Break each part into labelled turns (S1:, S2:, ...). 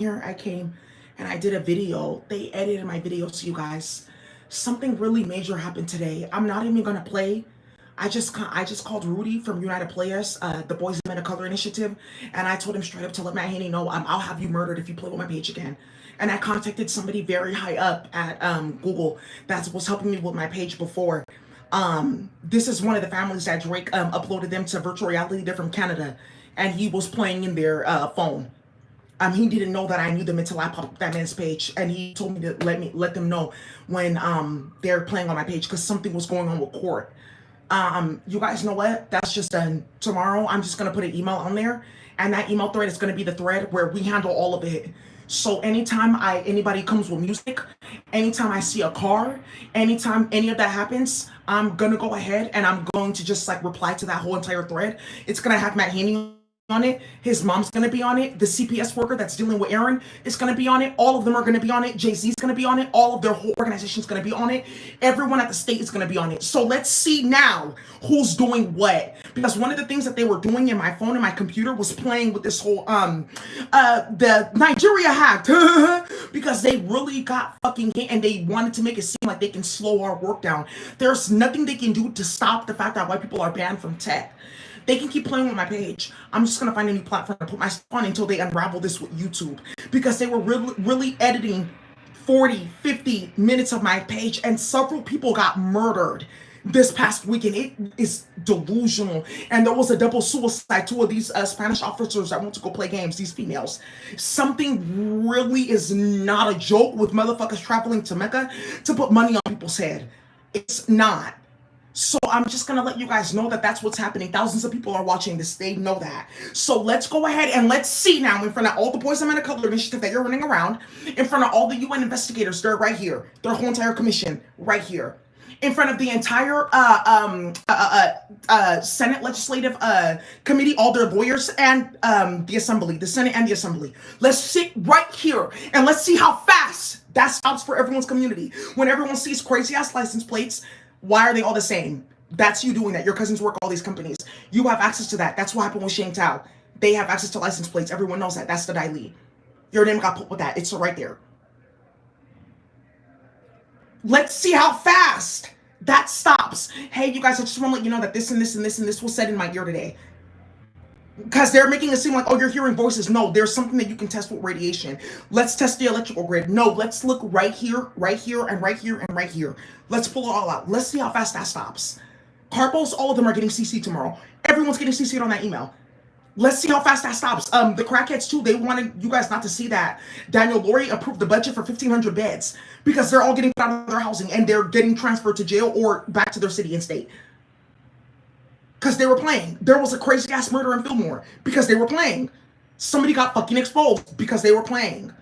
S1: here I came and I did a video. They edited my video, so you guys, something really major happened today. I'm not even gonna play. I just called Rudy from United Players, the Boys and Men of Color Initiative, and I told him straight up to let Matt Haney know I'll have you murdered if you play with my page again. And I contacted somebody very high up at Google that was helping me with my page before. This is one of the families that Drake uploaded them to Virtual Reality. They're from Canada, and he was playing in their phone. He didn't know that I knew them until I popped up that man's page, and he told me to let them know when they're playing on my page because something was going on with court. You guys know what? That's just done. Tomorrow, I'm just gonna put an email on there, and that email thread is gonna be the thread where we handle all of it. So anytime anybody comes with music, anytime I see a car, anytime any of that happens, I'm gonna go ahead and I'm going to just like reply to that whole entire thread. It's gonna have Matt Haney on it. His mom's gonna be on it. The CPS worker that's dealing with Aaron is gonna be on it. All of them are gonna be on it. Jay-Z's gonna be on it. All of their whole organization's gonna be on it. Everyone at the state is gonna be on it. So let's see now who's doing what. Because one of the things that they were doing in my phone and my computer was playing with this whole the Nigeria hacked because they really got fucking hit and they wanted to make it seem like they can slow our work down. There's nothing they can do to stop the fact that white people are banned from tech. They can keep playing with my page. I'm just gonna find a new platform and put my stuff on until they unravel this with YouTube, because they were really editing 40, 50 minutes of my page, and several people got murdered this past weekend. It is delusional. And there was a double suicide. Two of these Spanish officers that went to go play games, these females. Something really is not a joke with motherfuckers traveling to Mecca to put money on people's head. It's not. So I'm just gonna let you guys know that that's what's happening. Thousands of people are watching this. They know that. So let's go ahead and let's see now, in front of all the Boys and Men of Color Initiative that you're running around, in front of all the UN investigators, they're right here. Their whole entire commission right here. In front of the entire Senate Legislative Committee, all their lawyers, and the Assembly, the Senate and the Assembly. Let's sit right here and let's see how fast that stops for everyone's community. When everyone sees crazy ass license plates, why are they all the same? That's you doing that. Your cousins work all these companies. You have access to that. That's what happened with Shane Tao. They have access to license plates. Everyone knows that. That's the Dai Li. Your name got put with that. It's right there. Let's see how fast that stops. Hey, you guys, I just want to let you know that this and this and this and this was said in my ear today. Because they're making it seem like, oh, you're hearing voices. No, there's something that you can test with radiation. Let's test the electrical grid. No, let's look right here, and right here, and right here. Let's pull it all out. Let's see how fast that stops. Carpos, all of them are getting CC'd tomorrow. Everyone's getting CC'd on that email. Let's see how fast that stops. The crackheads, too, they wanted you guys not to see that. Daniel Laurie approved the budget for 1,500 beds because they're all getting put out of their housing and they're getting transferred to jail or back to their city and state. Because they were playing. There was a crazy ass murder in Fillmore because they were playing. Somebody got fucking exposed because they were playing.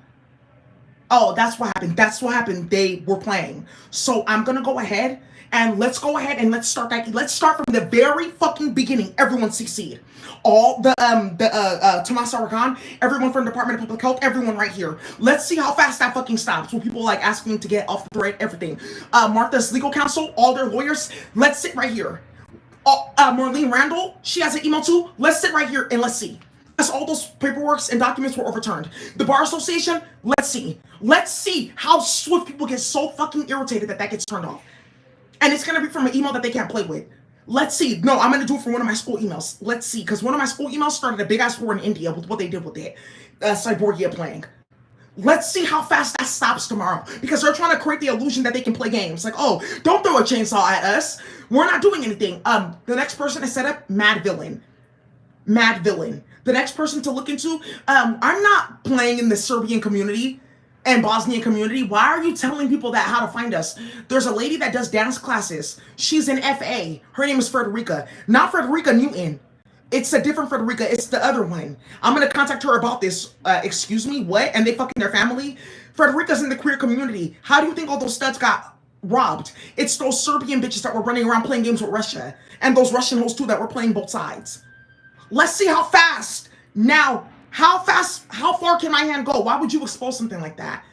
S1: Oh, that's what happened. That's what happened. They were playing. So I'm gonna go ahead and let's go ahead and let's start that. Let's start from the very fucking beginning. Everyone CC'd. All the Tomas Aragon, everyone from the Department of Public Health, everyone right here. Let's see how fast that fucking stops. When people like asking to get off the thread, everything. Martha's legal counsel, all their lawyers. Let's sit right here. Marlene Randall, she has an email too. Let's sit right here and let's see. As all those paperworks and documents were overturned. The Bar Association, let's see. Let's see how swift people get so fucking irritated that gets turned off. And it's going to be from an email that they can't play with. Let's see. No, I'm going to do it from one of my school emails. Let's see. Because one of my school emails started a big-ass war in India with what they did with it. Cyborgia playing. Let's see how fast that stops tomorrow. Because they're trying to create the illusion that they can play games. Like, oh, don't throw a chainsaw at us. We're not doing anything. The next person to set up, Mad Villain. Mad Villain. The next person to look into, I'm not playing in the Serbian community and Bosnian community. Why are you telling people that how to find us? There's a lady that does dance classes. She's an FA. Her name is Frederica. Not Frederica Newton. It's a different Frederica. It's the other one. I'm going to contact her about this. Excuse me? What? And they fucking their family? Frederica's in the queer community. How do you think all those studs got robbed? It's those Serbian bitches that were running around playing games with Russia. And those Russian hoes too that were playing both sides. Let's see how fast. Now, how far can my hand go? Why would you expose something like that?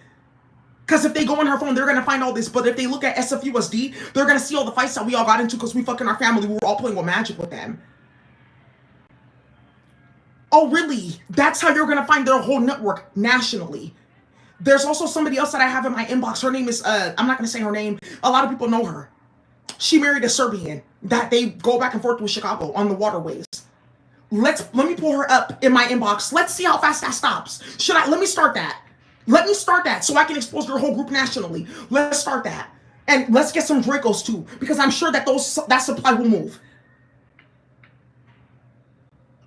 S1: Because if they go on her phone, they're going to find all this. But if they look at SFUSD, they're going to see all the fights that we all got into because we fucking our family. We were all playing with magic with them. Oh, really? That's how you're gonna find their whole network nationally. There's also somebody else that I have in my inbox. Her name is, I'm not gonna say her name. A lot of people know her. She married a Serbian that they go back and forth with Chicago on the waterways. Let me pull her up in my inbox. Let's see how fast that stops. Let me start that. Let me start that so I can expose your whole group nationally. Let's start that. And let's get some Dracos too, because I'm sure that that supply will move.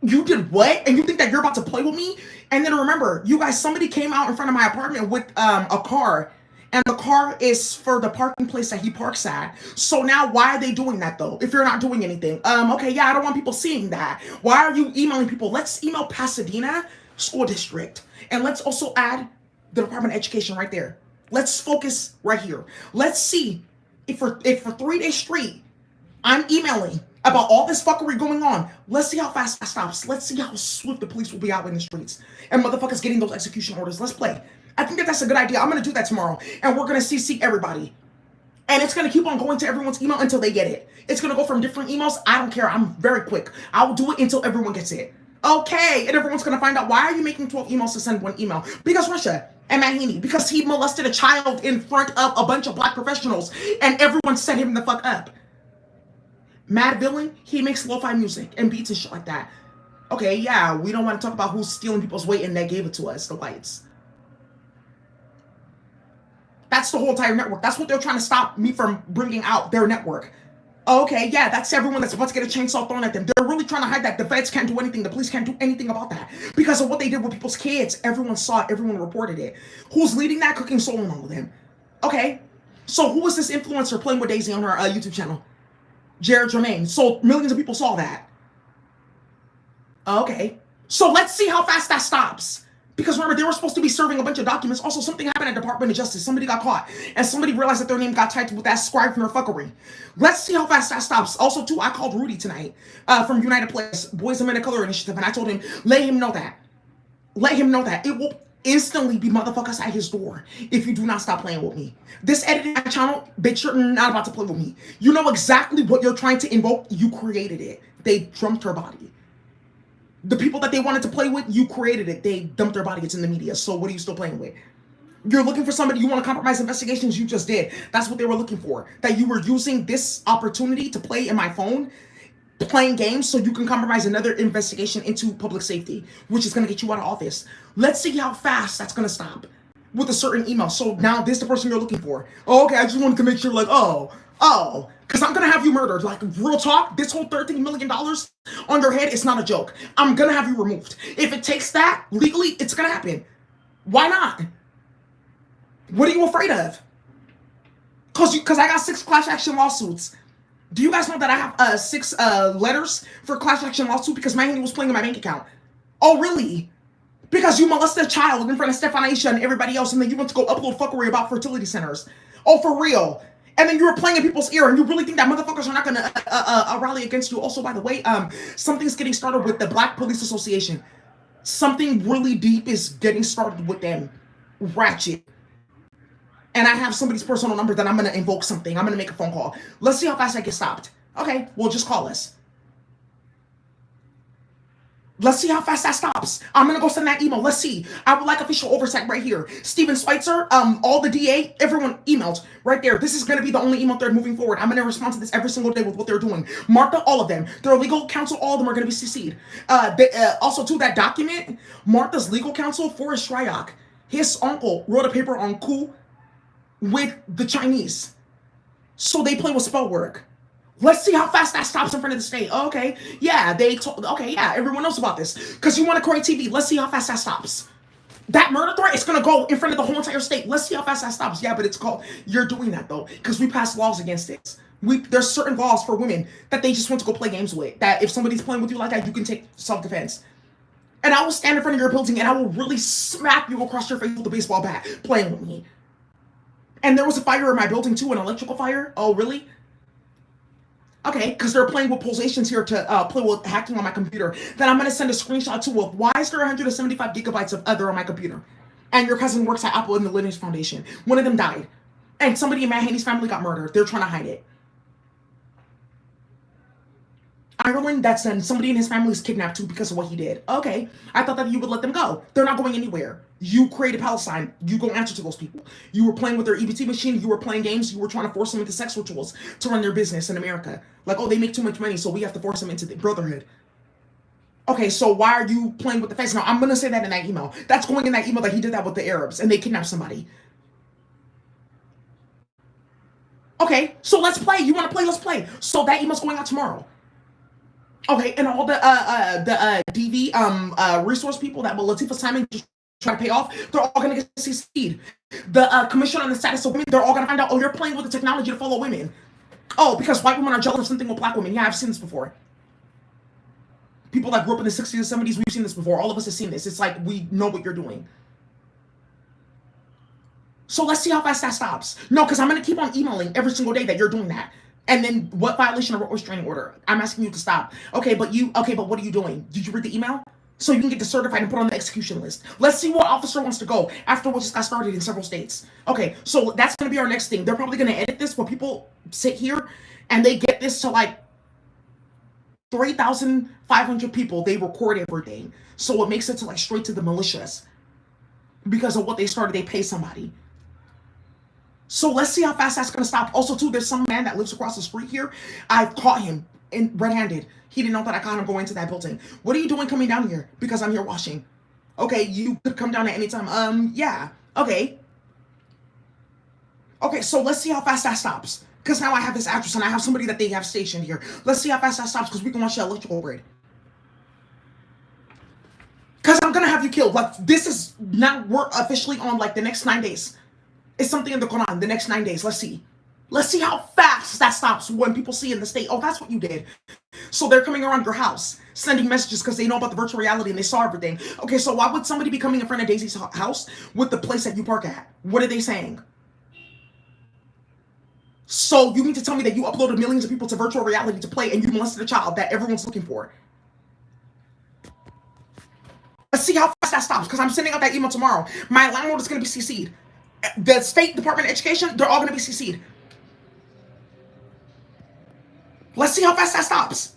S1: You did what? And you think that you're about to play with me? And then remember, you guys, somebody came out in front of my apartment with a car, and the car is for the parking place that he parks at. So now why are they doing that though, if you're not doing anything? Okay, yeah, I don't want people seeing that. Why are you emailing people? Let's email Pasadena School District, and let's also add the Department of Education right there. Let's focus right here. Let's see if for 3 days straight, I'm emailing about all this fuckery going on. Let's see how fast that stops. Let's see how swift the police will be out in the streets and motherfuckers getting those execution orders. Let's play. I think that's a good idea. I'm going to do that tomorrow, and we're going to CC everybody. And it's going to keep on going to everyone's email until they get it. It's going to go from different emails. I don't care. I'm very quick. I will do it until everyone gets it. Okay, and everyone's going to find out, why are you making 12 emails to send one email? Because Russia and Mahaney, because he molested a child in front of a bunch of black professionals, and everyone set him the fuck up. Madvillain, he makes lo-fi music and beats and shit like that. Okay, yeah, we don't want to talk about who's stealing people's weight and they gave it to us, the whites. That's the whole entire network. That's what they're trying to stop me from bringing out, their network. Okay, yeah, that's everyone that's about to get a chainsaw thrown at them. They're really trying to hide that. The feds can't do anything. The police can't do anything about that. Because of what they did with people's kids. Everyone saw it. Everyone reported it. Who's leading that? Cooking Soul along with him. Okay, so who is this influencer playing with Daisy on her YouTube channel? Jared Jermaine. So millions of people saw that. Okay, so let's see how fast that stops. Because remember, they were supposed to be serving a bunch of documents. Also, something happened at Department of Justice. Somebody got caught. And somebody realized that their name got tied with that scribe from their fuckery. Let's see how fast that stops. Also, too, I called Rudy tonight from United Place, Boys and Men of Color Initiative. And I told him, let him know that. Let him know that. It will instantly be motherfuckers at his door if you do not stop playing with me. This editing channel, bitch, you're not about to play with me. You know exactly what you're trying to invoke. You created it. They dumped her body. The people that they wanted to play with, you created it. They dumped their body. It's in the media. So what are you still playing with? You're looking for somebody, you want to compromise investigations, you just did. That's what they were looking for. That you were using this opportunity to play in my phone, playing games, so you can compromise another investigation into public safety, which is going to get you out of office. Let's see how fast that's going to stop with a certain email. So now this is the person you're looking for. Oh, okay, I just wanted to make sure, like, because I'm going to have you murdered. Like, real talk, this whole $13 million on your head is not a joke. I'm going to have you removed. If it takes that, legally, it's going to happen. Why not? What are you afraid of? Because I got 6 class action lawsuits. Do you guys know that I have 6 letters for class action lawsuit because my hand was playing in my bank account? Oh, really? Because you molested a child in front of Stefan Aisha and everybody else, and then you went to go upload fuckery about fertility centers. Oh, for real? And then you were playing in people's ear, and you really think that motherfuckers are not going to rally against you? Also, by the way, something's getting started with the Black Police Association. Something really deep is getting started with them. Ratchet. And I have somebody's personal number that I'm going to invoke something. I'm going to make a phone call. Let's see how fast I get stopped. Okay, well, just call us. Let's see how fast that stops. I'm going to go send that email. Let's see. I would like official oversight right here. Steven Schweitzer, all the DA, everyone emailed right there. This is going to be the only email thread moving forward. I'm going to respond to this every single day with what they're doing. Martha, all of them. Their legal counsel, all of them are going to be CC'd. Also, to that document, Martha's legal counsel, Forrest Shryock, his uncle wrote a paper on coup with the Chinese. So they play with spell work. Let's see how fast that stops in front of the state. Oh, okay, yeah, okay, yeah, everyone knows about this. Because you want to create TV. Let's see how fast that stops. That murder threat is going to go in front of the whole entire state. Let's see how fast that stops. Yeah, but it's called, you're doing that though. Because we passed laws against it. There's certain laws for women that they just want to go play games with. That if somebody's playing with you like that, you can take self-defense. And I will stand in front of your building and I will really smack you across your face with a baseball bat playing with me. And there was a fire in my building too, an electrical fire. Oh, really? Okay, because they're playing with pulsations here to play with hacking on my computer. Then I'm going to send a screenshot to why is there 175 gigabytes of other on my computer? And your cousin works at Apple in the Linux Foundation. One of them died. And somebody in Mahaney's family got murdered. They're trying to hide it. Ireland, that's done. Somebody in his family is kidnapped too because of what he did. Okay, I thought that you would let them go. They're not going anywhere. You created Palestine. You go answer to those people. You were playing with their EBT machine. You were playing games. You were trying to force them into sex rituals to run their business in America. Like, oh, they make too much money, so we have to force them into the brotherhood. Okay, so why are you playing with the face? Now, I'm going to say that in that email. That's going in that email that he did that with the Arabs and they kidnapped somebody. Okay, so let's play. You want to play? Let's play. So that email's going out tomorrow. Okay, and all the DV resource people that Latifah Simon just try to pay off, they're all gonna get CC'd. The Commission on the Status of Women, they're all gonna find out, oh, you're playing with the technology to follow women. Oh, because white women are jealous of something with black women. Yeah, I've seen this before. People that grew up in the 60s and 70s, we've seen this before. All of us have seen this. It's like we know what you're doing. So let's see how fast that stops. No, because I'm gonna keep on emailing every single day that you're doing that. And then what violation of restraining order? I'm asking you to stop. Okay, but what are you doing? Did you read the email? So you can get certified and put on the execution list. Let's see what officer wants to go after what just got started in several states. Okay, so that's gonna be our next thing. They're probably gonna edit this where people sit here and they get this to like 3,500 people. They record everything. So it makes it to like straight to the militias. Because of what they started, they pay somebody. So let's see how fast that's gonna stop. Also, too, there's some man that lives across the street here. I've caught him in red-handed. He didn't know that I caught him going into that building. What are you doing coming down here? Because I'm here washing. Okay, you could come down at any time. Yeah. Okay. Okay, so let's see how fast that stops. Because now I have this address and I have somebody that they have stationed here. Let's see how fast that stops because we can watch the electrical grid. Because I'm gonna have you killed. Like, this is now, we're officially on like the next 9 days. It's something in the Quran, the next 9 days. Let's see. Let's see how fast that stops when people see in the state, oh, that's what you did. So they're coming around your house, sending messages because they know about the virtual reality and they saw everything. Okay, so why would somebody be coming in front of Daisy's house with the place that you park at? What are they saying? So you mean to tell me that you uploaded millions of people to virtual reality to play and you molested a child that everyone's looking for? Let's see how fast that stops because I'm sending out that email tomorrow. My landlord is going to be CC'd. The State Department of Education, they're all going to be CC'd. Let's see how fast that stops.